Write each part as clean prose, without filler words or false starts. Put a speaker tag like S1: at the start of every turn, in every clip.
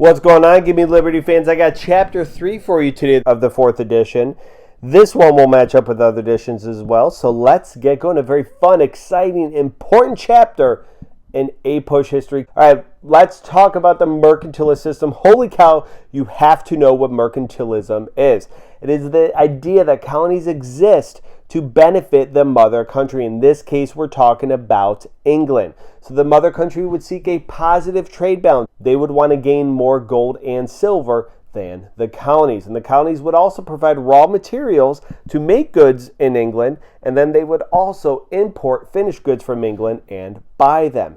S1: What's going on? Give me Liberty fans. I got chapter 3 for you today of the 4th edition. This one will match up with other editions as well. So let's get going. A very fun, exciting, important chapter in APUSH history. All right, let's talk about the Mercantilist System. Holy cow, you have to know what mercantilism is. It is the idea that colonies exist to benefit the mother country. In this case, we're talking about England. So the mother country would seek a positive trade balance. They would want to gain more gold and silver than the colonies. And the colonies would also provide raw materials to make goods in England, and then they would also import finished goods from England and buy them.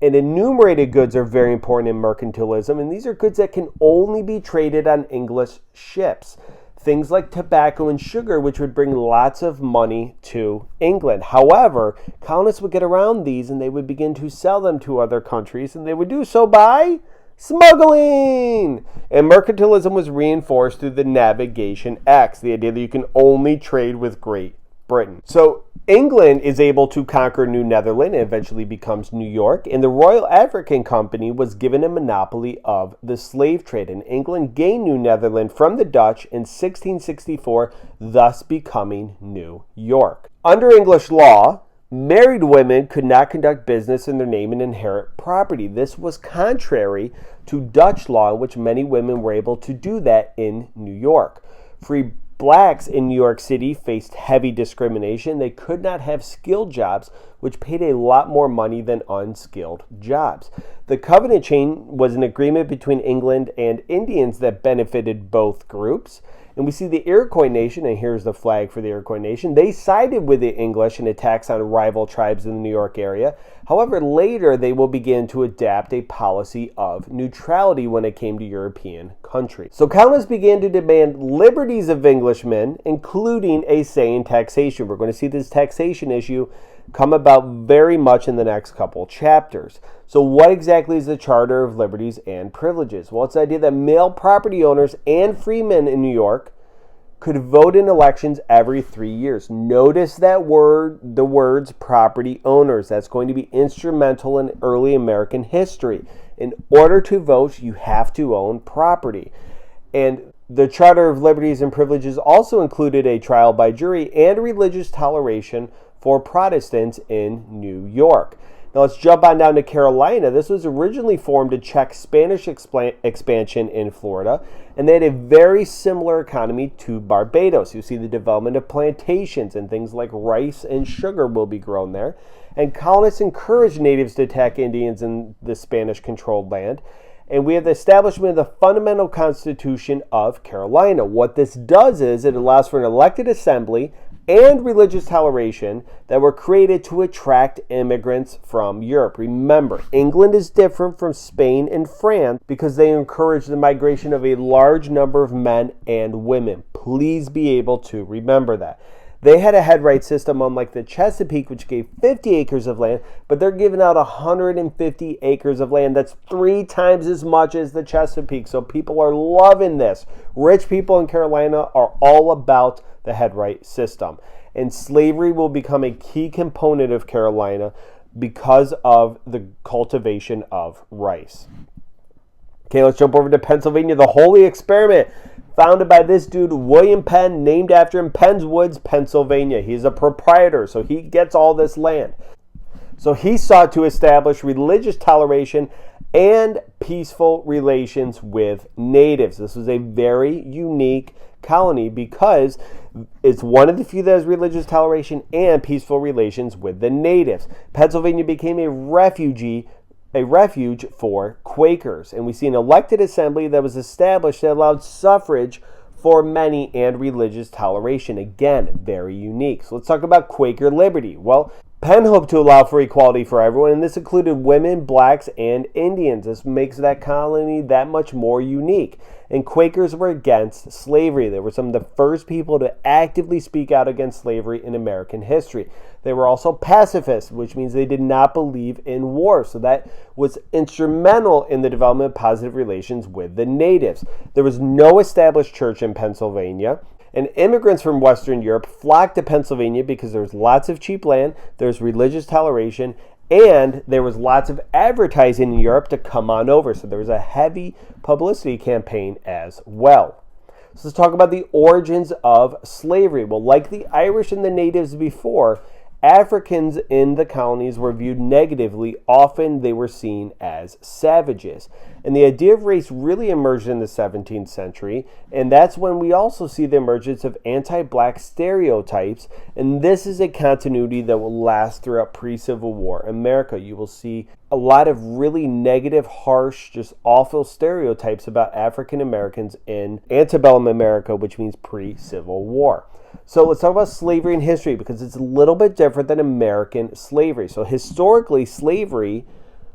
S1: And enumerated goods are very important in mercantilism, and these are goods that can only be traded on English ships. Things like tobacco and sugar, which would bring lots of money to England. However, colonists would get around these and they would begin to sell them to other countries, and they would do so by smuggling. And mercantilism was reinforced through the Navigation Acts, the idea that you can only trade with Great Britain. So England is able to conquer New Netherland and eventually becomes New York, and the Royal African Company was given a monopoly of the slave trade, and England gained New Netherland from the Dutch in 1664, thus becoming New York. Under English law, married women could not conduct business in their name and inherit property. This was contrary to Dutch law, in which many women were able to do that in New York. Free blacks in New York City faced heavy discrimination. They could not have skilled jobs, which paid a lot more money than unskilled jobs. The Covenant Chain was an agreement between England and Indians that benefited both groups. And we see the Iroquois Nation, and here's the flag for the Iroquois Nation. They sided with the English in attacks on rival tribes in the New York area. However, later they will begin to adapt a policy of neutrality when it came to European countries. So colonists began to demand liberties of Englishmen, including a say in taxation. We're going to see this taxation issue come about very much in the next couple chapters. So what exactly is the Charter of Liberties and Privileges? Well, it's the idea that male property owners and freemen in New York could vote in elections every 3 years. Notice that word, the words property owners. That's going to be instrumental in early American history. In order to vote, you have to own property. And the Charter of Liberties and Privileges also included a trial by jury and religious toleration for Protestants in New York. Now let's jump on down to Carolina. This was originally formed to check Spanish expansion in Florida, and they had a very similar economy to Barbados. You see the development of plantations, and things like rice and sugar will be grown there. And colonists encouraged natives to attack Indians in the Spanish-controlled land. And we have the establishment of the fundamental Constitution of Carolina. What this does is it allows for an elected assembly and religious toleration that were created to attract immigrants from Europe. Remember, England is different from Spain and France because they encourage the migration of a large number of men and women. Please be able to remember that. They had a headright system unlike the Chesapeake, which gave 50 acres of land, but they're giving out 150 acres of land. That's 3 times as much as the Chesapeake. So people are loving this. Rich people in Carolina are all about the headright system. And slavery will become a key component of Carolina because of the cultivation of rice. Okay, let's jump over to Pennsylvania. The Holy Experiment, founded by this dude, William Penn, named after him, Penn's Woods, Pennsylvania. He's a proprietor, so he gets all this land. So he sought to establish religious toleration and peaceful relations with natives. This was a very unique colony because it's one of the few that has religious toleration and peaceful relations with the natives. Pennsylvania became a refuge for Quakers, and we see an elected assembly that was established that allowed suffrage for many and religious toleration. Again, very unique. So let's talk about Quaker liberty. Well, Penn hoped to allow for equality for everyone, and this included women, blacks, and Indians. This makes that colony that much more unique. And Quakers were against slavery. They were some of the first people to actively speak out against slavery in American history. They were also pacifists, which means they did not believe in war. So that was instrumental in the development of positive relations with the natives. There was no established church in Pennsylvania. And immigrants from Western Europe flocked to Pennsylvania because there's lots of cheap land, there's religious toleration, And there was lots of advertising in Europe to come on over. So there was a heavy publicity campaign as well. So let's talk about the origins of slavery. Well, like the Irish and the natives before, Africans in the colonies were viewed negatively. Often they were seen as savages. And the idea of race really emerged in the 17th century. And that's when we also see the emergence of anti-black stereotypes. And this is a continuity that will last throughout pre-Civil War America. You will see a lot of really negative, harsh, just awful stereotypes about African Americans in antebellum America, which means pre-Civil War. So let's talk about slavery in history because it's a little bit different than American slavery. So historically, slavery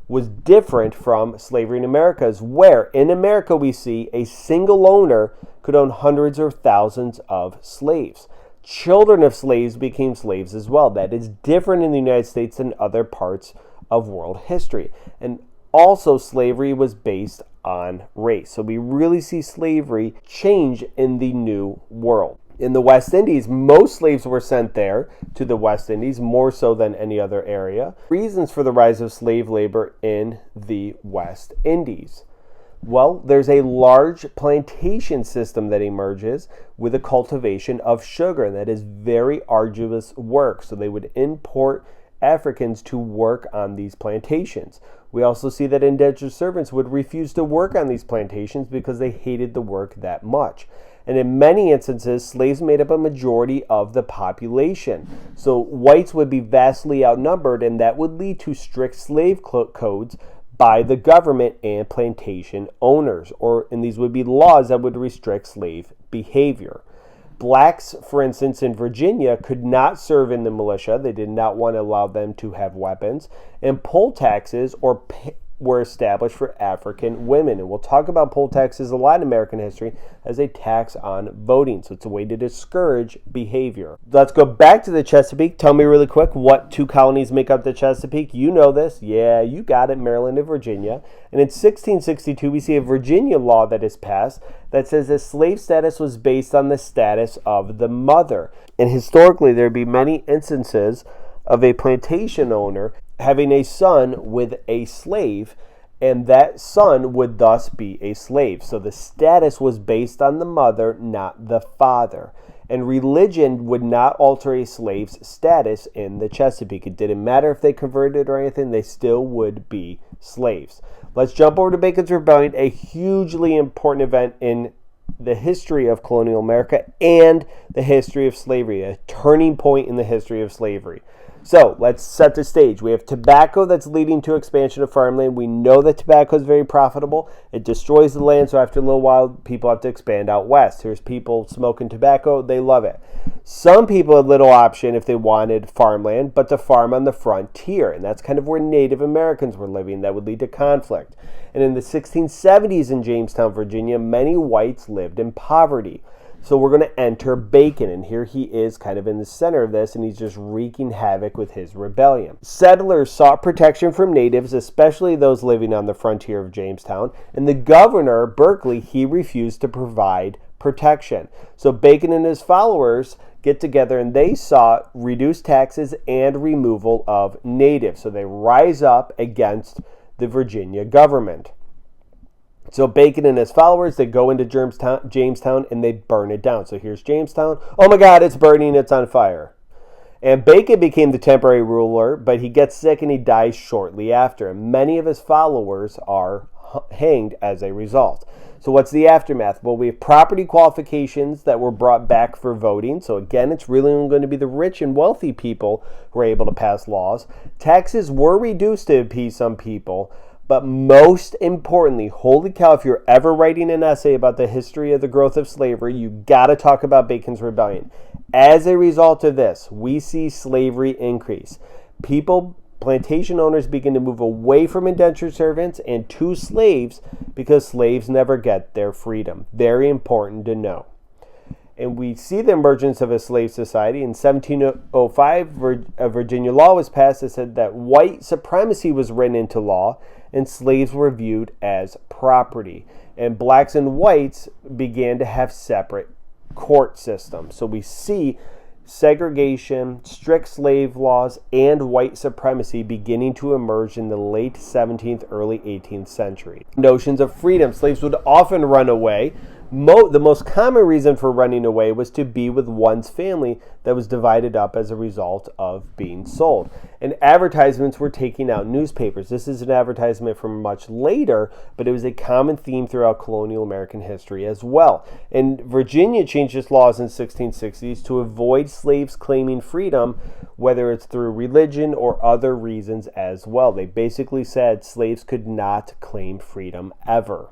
S1: was different from slavery in America, where in America we see a single owner could own hundreds or thousands of slaves. Children of slaves became slaves as well. That is different in the United States than other parts of world history. And also slavery was based on race. So we really see slavery change in the New World. In the West Indies, most slaves were sent there to the West Indies, more so than any other area. Reasons for the rise of slave labor in the West Indies. Well, there's a large plantation system that emerges with the cultivation of sugar, and that is very arduous work. So they would import Africans to work on these plantations. We also see that indentured servants would refuse to work on these plantations because they hated the work that much. And in many instances, slaves made up a majority of the population. So whites would be vastly outnumbered, and that would lead to strict slave codes by the government and plantation owners. And these would be laws that would restrict slave behavior. Blacks, for instance, in Virginia could not serve in the militia. They did not want to allow them to have weapons. And poll taxes were established for African women. And we'll talk about poll taxes a lot in American history as a tax on voting. So it's a way to discourage behavior. Let's go back to the Chesapeake. Tell me really quick what two colonies make up the Chesapeake. You know this. Yeah, you got it, Maryland and Virginia. And in 1662, we see a Virginia law that is passed that says that slave status was based on the status of the mother. And historically, there'd be many instances of a plantation owner having a son with a slave, and that son would thus be a slave. So the status was based on the mother, not the father. And religion would not alter a slave's status in the Chesapeake. It didn't matter if they converted or anything, they still would be slaves. Let's jump over to Bacon's Rebellion, a hugely important event in the history of colonial America and the history of slavery, a turning point in the history of slavery. So let's set the stage. We have tobacco that's leading to expansion of farmland. We know that tobacco is very profitable. It destroys the land, so after a little while, people have to expand out west. There's people smoking tobacco. They love it. Some people had little option if they wanted farmland, but to farm on the frontier, and that's kind of where Native Americans were living. That would lead to conflict. And in the 1670s in Jamestown, Virginia, many whites lived in poverty. So we're going to enter Bacon, and here he is kind of in the center of this, and he's just wreaking havoc with his rebellion. Settlers sought protection from natives, especially those living on the frontier of Jamestown, and the governor, Berkeley, he refused to provide protection. So Bacon and his followers get together, and they sought reduced taxes and removal of natives. So they rise up against the Virginia government. So Bacon and his followers, they go into Jamestown and they burn it down. So here's Jamestown. Oh my God, it's burning, it's on fire. And Bacon became the temporary ruler, but he gets sick and he dies shortly after. And many of his followers are hanged as a result. So what's the aftermath? Well, we have property qualifications that were brought back for voting. So again, it's really only going to be the rich and wealthy people who are able to pass laws. Taxes were reduced to appease some people. But most importantly, holy cow, if you're ever writing an essay about the history of the growth of slavery, you got to talk about Bacon's Rebellion. As a result of this, we see slavery increase. Plantation owners begin to move away from indentured servants and to slaves because slaves never get their freedom. Very important to know. And we see the emergence of a slave society. In 1705, a Virginia law was passed that said that white supremacy was written into law and slaves were viewed as property. And blacks and whites began to have separate court systems. So we see segregation, strict slave laws, and white supremacy beginning to emerge in the late 17th, early 18th century. Notions of freedom. Slaves would often run away. The most common reason for running away was to be with one's family that was divided up as a result of being sold. And advertisements were taking out newspapers. This is an advertisement from much later, but it was a common theme throughout colonial American history as well. And Virginia changed its laws in the 1660s to avoid slaves claiming freedom, whether it's through religion or other reasons as well. They basically said slaves could not claim freedom ever.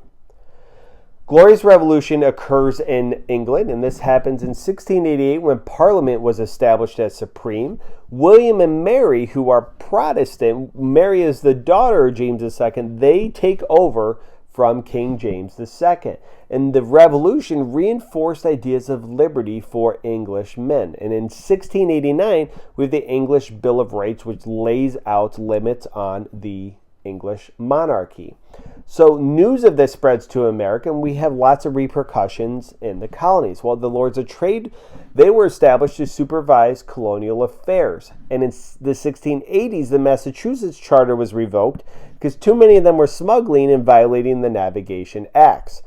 S1: Glorious Revolution occurs in England, and this happens in 1688 when Parliament was established as supreme. William and Mary, who are Protestant, Mary is the daughter of James II, they take over from King James II. And the revolution reinforced ideas of liberty for English men. And in 1689, we have the English Bill of Rights, which lays out limits on the English monarchy. So news of this spreads to America, and we have lots of repercussions in the colonies. Well, the Lords of Trade, they were established to supervise colonial affairs. And in the 1680s, the Massachusetts Charter was revoked because too many of them were smuggling and violating the Navigation Acts.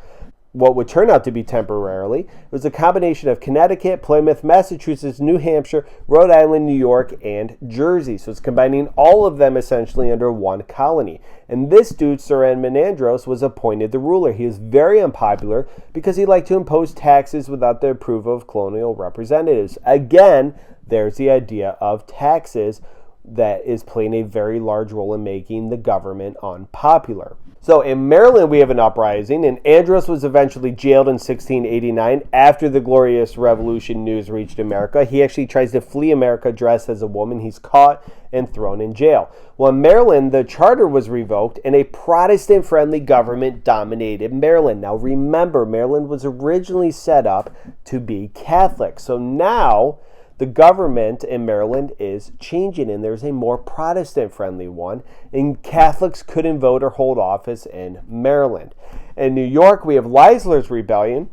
S1: What would turn out to be temporarily was a combination of Connecticut, Plymouth, Massachusetts, New Hampshire, Rhode Island, New York, and Jersey. So it's combining all of them essentially under one colony. And this dude, Sir Edmund Andros, was appointed the ruler. He was very unpopular because he liked to impose taxes without the approval of colonial representatives. Again, there's the idea of taxes that is playing a very large role in making the government unpopular. So in Maryland, we have an uprising, and Andros was eventually jailed in 1689 after the Glorious Revolution news reached America. He actually tries to flee America dressed as a woman. He's caught and thrown in jail. Well, in Maryland, the charter was revoked, and a Protestant-friendly government dominated Maryland. Now remember, Maryland was originally set up to be Catholic. So now the government in Maryland is changing, and there's a more Protestant-friendly one, and Catholics couldn't vote or hold office in Maryland. In New York, we have Leisler's Rebellion,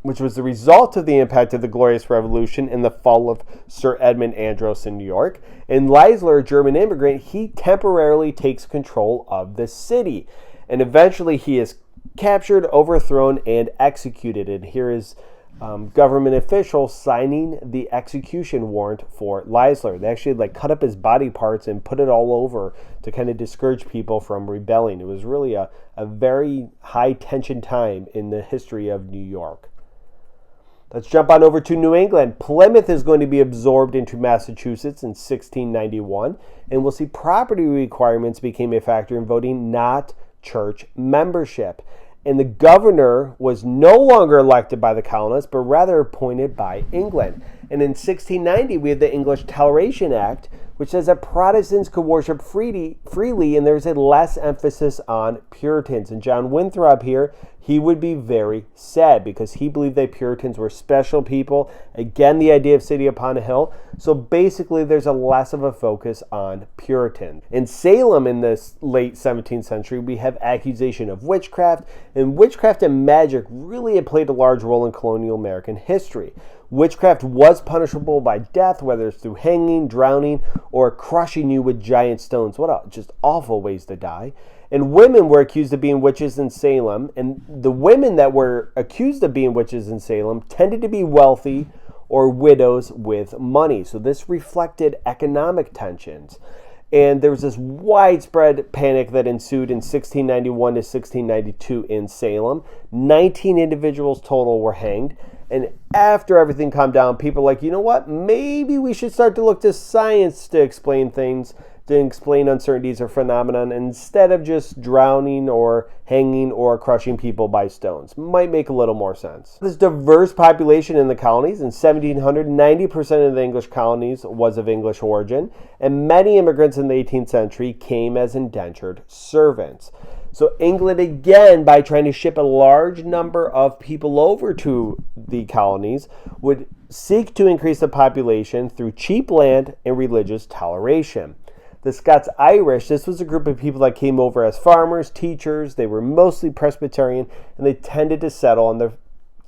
S1: which was the result of the impact of the Glorious Revolution and the fall of Sir Edmund Andros in New York. And Leisler, a German immigrant, he temporarily takes control of the city, and eventually he is captured, overthrown, and executed. And here is government official signing the execution warrant for Leisler. They actually cut up his body parts and put it all over to kind of discourage people from rebelling. It was really a very high tension time in the history of New York. Let's jump on over to New England. Plymouth is going to be absorbed into Massachusetts in 1691, and we'll see property requirements became a factor in voting, not church membership. And the governor was no longer elected by the colonists, but rather appointed by England. And in 1690, we have the English Toleration Act, which says that Protestants could worship freely, and there's a less emphasis on Puritans. And John Winthrop here, he would be very sad because he believed that Puritans were special people. Again, the idea of city upon a hill. So basically, there's a less of a focus on Puritans. In Salem in the late 17th century, we have accusation of witchcraft, and witchcraft and magic really had played a large role in colonial American history. Witchcraft was punishable by death, whether it's through hanging, drowning, or crushing you with giant stones. What just awful ways to die. And women were accused of being witches in Salem, and the women that were accused of being witches in Salem tended to be wealthy or widows with money. So this reflected economic tensions. And there was this widespread panic that ensued in 1691 to 1692 in Salem. 19 individuals total were hanged. And after everything calmed down, people were like, you know what? Maybe we should start to look to science to explain things, to explain uncertainties or phenomenon, instead of just drowning or hanging or crushing people by stones. Might make a little more sense. This diverse population in the colonies. In 1700, 90% of the English colonies was of English origin, and many immigrants in the 18th century came as indentured servants. So England, again, by trying to ship a large number of people over to the colonies, would seek to increase the population through cheap land and religious toleration. The Scots-Irish, this was a group of people that came over as farmers, teachers. They were mostly Presbyterian, and they tended to settle on the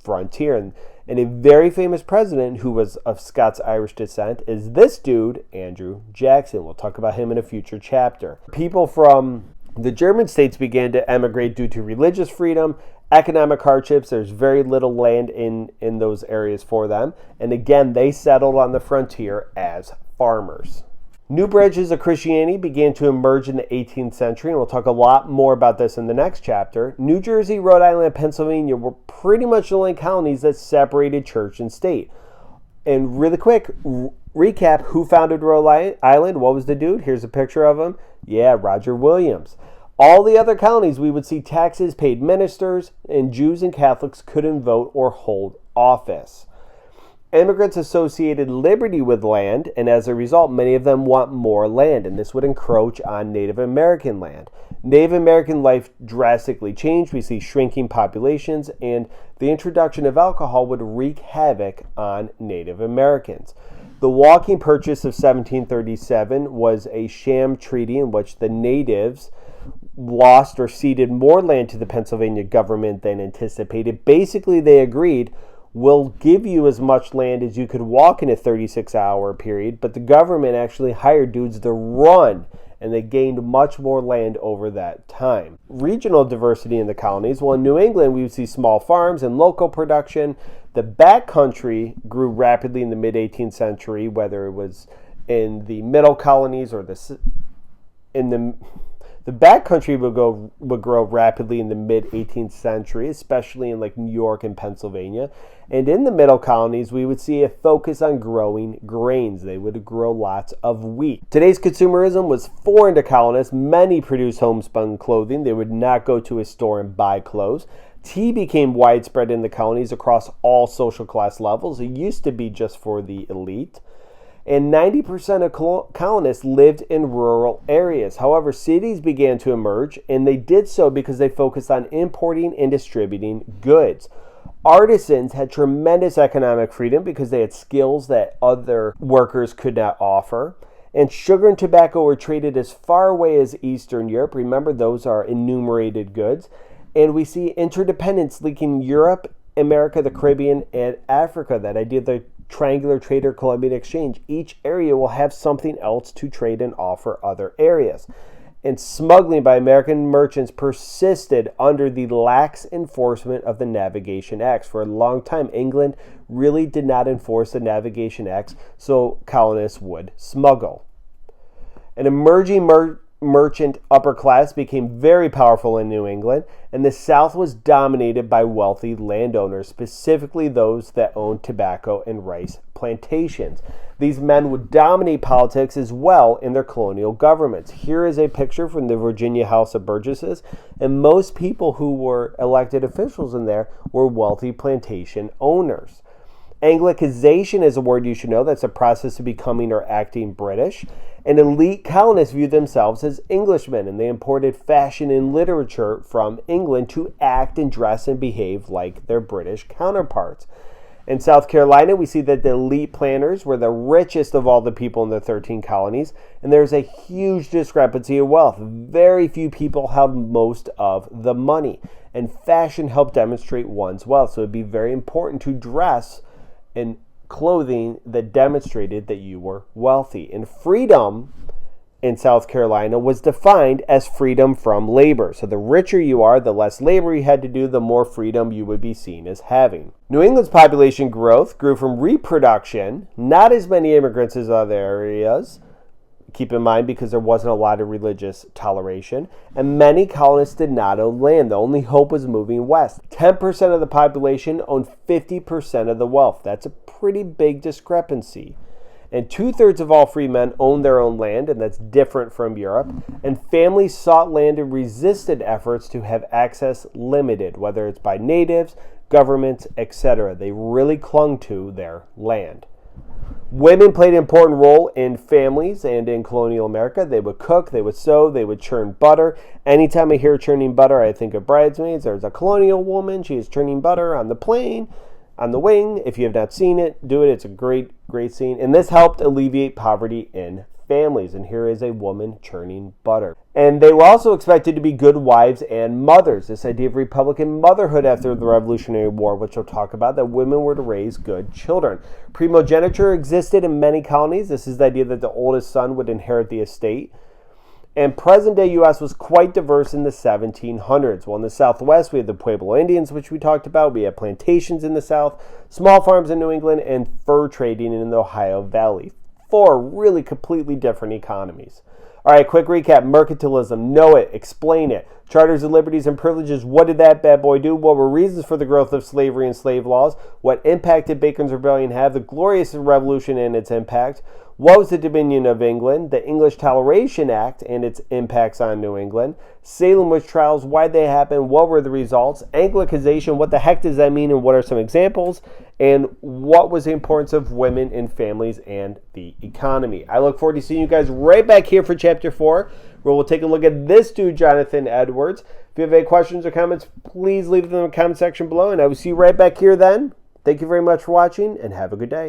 S1: frontier. And a very famous president who was of Scots-Irish descent is this dude, Andrew Jackson. We'll talk about him in a future chapter. People from the German states began to emigrate due to religious freedom, economic hardships. There's very little land in those areas for them. And again, they settled on the frontier as farmers. New branches of Christianity began to emerge in the 18th century, and we'll talk a lot more about this in the next chapter. New Jersey, Rhode Island, and Pennsylvania were pretty much the only colonies that separated church and state. And really quick, recap, who founded Rhode Island? What was the dude? Here's a picture of him. Yeah, Roger Williams. All the other colonies, we would see taxes paid ministers, and Jews and Catholics couldn't vote or hold office. Immigrants associated liberty with land, and as a result, many of them want more land, and this would encroach on Native American land. Native American life drastically changed. We see shrinking populations, and the introduction of alcohol would wreak havoc on Native Americans. The Walking Purchase of 1737 was a sham treaty in which the natives lost or ceded more land to the Pennsylvania government than anticipated. Basically, they agreed, we'll give you as much land as you could walk in a 36-hour period, but the government actually hired dudes to run, and they gained much more land over that time. Regional diversity in the colonies. Well, in New England, we would see small farms and local production. The backcountry grew rapidly in the mid-18th century, whether it was in the middle colonies or the backcountry would grow rapidly in the mid-18th century, especially in like New York and Pennsylvania. And in the middle colonies, we would see a focus on growing grains. They would grow lots of wheat. Today's consumerism was foreign to colonists. Many produced homespun clothing. They would not go to a store and buy clothes. Tea became widespread in the colonies across all social class levels. It used to be just for the elite. And 90% of colonists lived in rural areas. However, cities began to emerge, and they did so because they focused on importing and distributing goods. Artisans had tremendous economic freedom because they had skills that other workers could not offer. And sugar and tobacco were traded as far away as Eastern Europe. Remember, those are enumerated goods. And we see interdependence linking Europe, America, the Caribbean, and Africa. That idea of the triangular trade or Columbian exchange. Each area will have something else to trade and offer other areas. And smuggling by American merchants persisted under the lax enforcement of the Navigation Acts. For a long time, England really did not enforce the Navigation Acts, so colonists would smuggle. An emerging merchant upper class became very powerful in New England, and the South was dominated by wealthy landowners, specifically those that owned tobacco and rice plantations. These men would dominate politics as well in their colonial governments. Here is a picture from the Virginia House of Burgesses, and most people who were elected officials in there were wealthy plantation owners. Anglicization is a word you should know. That's a process of becoming or acting British. And elite colonists viewed themselves as Englishmen, and they imported fashion and literature from England to act and dress and behave like their British counterparts. In South Carolina, we see that the elite planters were the richest of all the people in the 13 colonies, and there's a huge discrepancy of wealth. Very few people held most of the money, and fashion helped demonstrate one's wealth. So it'd be very important to dress in clothing that demonstrated that you were wealthy. And freedom in South Carolina was defined as freedom from labor. So the richer you are, the less labor you had to do, the more freedom you would be seen as having. New England's population growth grew from reproduction, not as many immigrants as other areas, keep in mind, because there wasn't a lot of religious toleration, and many colonists did not own land. The only hope was moving west. 10% of the population owned 50% of the wealth. That's a pretty big discrepancy. And 2/3 of all free men owned their own land, and that's different from Europe. And families sought land and resisted efforts to have access limited, whether it's by natives, governments, etc. They really clung to their land. Women played an important role in families and in colonial America. They would cook, they would sew, they would churn butter. Anytime I hear churning butter, I think of Bridesmaids. There's a colonial woman. She is churning butter on the plane, on the wing. If you have not seen it, do it. It's a great, great scene. And this helped alleviate poverty in families. And here is a woman churning butter. And they were also expected to be good wives and mothers. This idea of Republican motherhood after the Revolutionary War, which we'll talk about, that women were to raise good children. Primogeniture existed in many colonies. This is the idea that the oldest son would inherit the estate. And present-day U.S. was quite diverse in the 1700s. Well, in the Southwest, we had the Pueblo Indians, which we talked about. We had plantations in the South, small farms in New England, and fur trading in the Ohio Valley. 4 really completely different economies. All right, quick recap. Mercantilism, know it, explain it. Charters of liberties and privileges, what did that bad boy do? What were reasons for the growth of slavery and slave laws? What impact did Bacon's Rebellion have? The Glorious Revolution and its impact. What was the Dominion of England? The English Toleration Act and its impacts on New England. Salem witch trials, why they happened, what were the results? Anglicization, what the heck does that mean and what are some examples? And what was the importance of women in families and the economy? I look forward to seeing you guys right back here for Chapter 4, where we'll take a look at this dude, Jonathan Edwards. If you have any questions or comments, please leave them in the comment section below, and I will see you right back here then. Thank you very much for watching, and have a good day.